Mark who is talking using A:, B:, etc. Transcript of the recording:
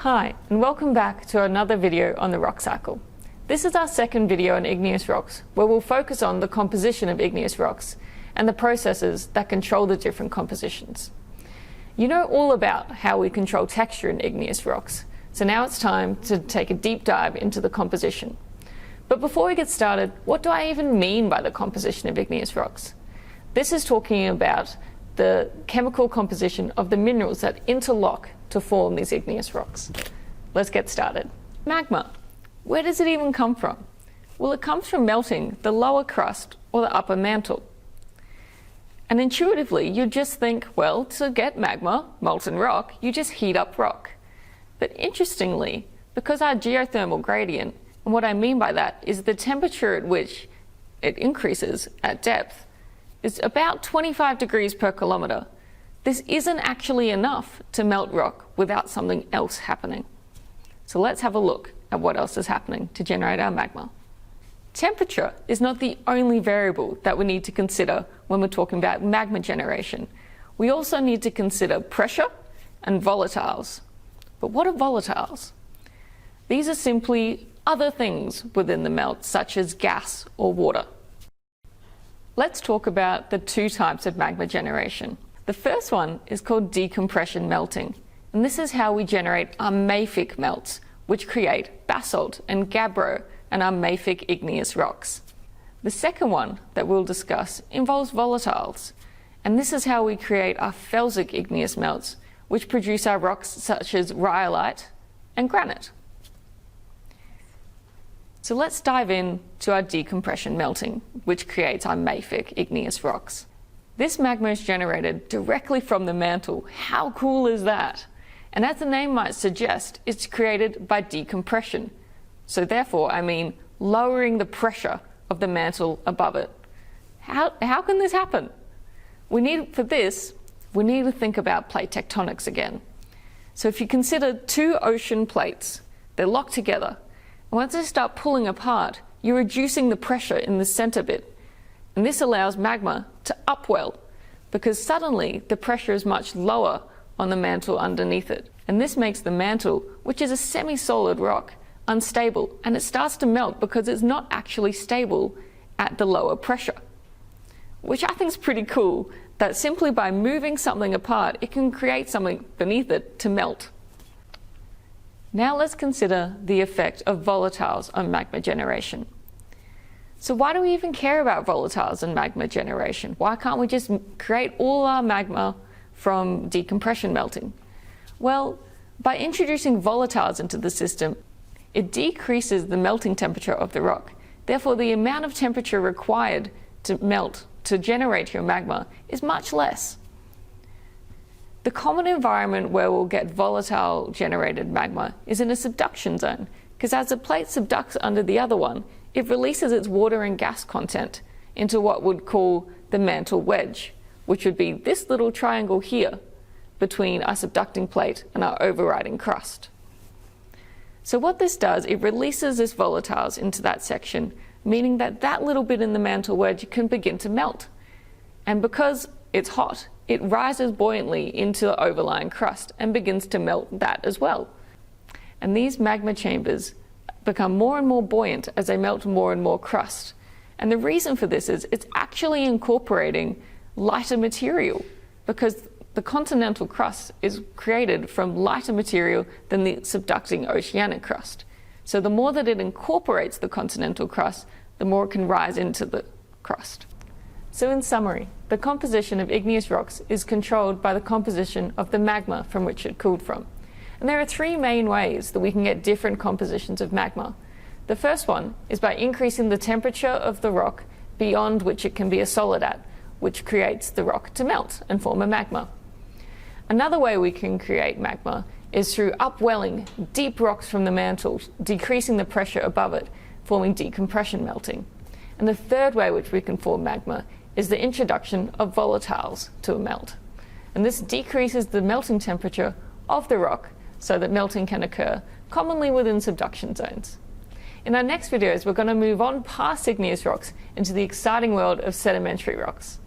A: Hi, and welcome back to another video on the rock cycle. This is our second video on igneous rocks, where we'll focus on the composition of igneous rocks and the processes that control the different compositions. You know all about how we control texture in igneous rocks, so now it's time to take a deep dive into the composition. But before we get started, what do I even mean by the composition of igneous rocks? This is talking about the chemical composition of the minerals that interlock to form these igneous rocks. Let's get started. Magma. Where does it even come from? Well, it comes from melting the lower crust or the upper mantle. And intuitively, you just think, well, to get magma, molten rock, you just heat up rock. But interestingly, because our geothermal gradient, and what I mean by that is the temperature at which it increases at depth, is about 25 degrees per kilometer. This isn't actually enough to melt rock without something else happening. So let's have a look at what else is happening to generate our magma. Temperature is not the only variable that we need to consider when we're talking about magma generation. We also need to consider pressure and volatiles. But what are volatiles? These are simply other things within the melt, such as gas or water. Let's talk about the two types of magma generation. The first one is called decompression melting, and this is how we generate our mafic melts, which create basalt and gabbro and our mafic igneous rocks. The second one that we'll discuss involves volatiles, and this is how we create our felsic igneous melts, which produce our rocks such as rhyolite and granite. So let's dive in to our decompression melting, which creates our mafic igneous rocks. This magma is generated directly from the mantle. How cool is that? And as the name might suggest, it's created by decompression. So therefore, I mean lowering the pressure of the mantle above it. How can this happen? For this, we need to think about plate tectonics again. So if you consider two ocean plates, they're locked together. And once they start pulling apart, you're reducing the pressure in the center bit. And this allows magma to upwell because suddenly the pressure is much lower on the mantle underneath it. And this makes the mantle, which is a semi-solid rock, unstable, and it starts to melt because it's not actually stable at the lower pressure. Which I think is pretty cool, that simply by moving something apart, it can create something beneath it to melt. Now let's consider the effect of volatiles on magma generation. So why do we even care about volatiles and magma generation? Why can't we just create all our magma from decompression melting? Well, by introducing volatiles into the system, it decreases the melting temperature of the rock. Therefore, the amount of temperature required to melt to generate your magma is much less. The common environment where we'll get volatile generated magma is in a subduction zone, because as a plate subducts under the other one, it releases its water and gas content into what we'd call the mantle wedge, which would be this little triangle here between our subducting plate and our overriding crust. So what this does, it releases this volatiles into that section, meaning that that little bit in the mantle wedge can begin to melt. And because it's hot, it rises buoyantly into the overlying crust and begins to melt that as well. And these magma chambers become more and more buoyant as they melt more and more crust. And the reason for this is it's actually incorporating lighter material, because the continental crust is created from lighter material than the subducting oceanic crust. So the more that it incorporates the continental crust, the more it can rise into the crust. So in summary, the composition of igneous rocks is controlled by the composition of the magma from which it cooled from. And there are three main ways that we can get different compositions of magma. The first one is by increasing the temperature of the rock beyond which it can be a solid at, which creates the rock to melt and form a magma. Another way we can create magma is through upwelling deep rocks from the mantle, decreasing the pressure above it, forming decompression melting. And the third way which we can form magma is the introduction of volatiles to a melt. And this decreases the melting temperature of the rock so that melting can occur, commonly within subduction zones. In our next videos, we're going to move on past igneous rocks into the exciting world of sedimentary rocks.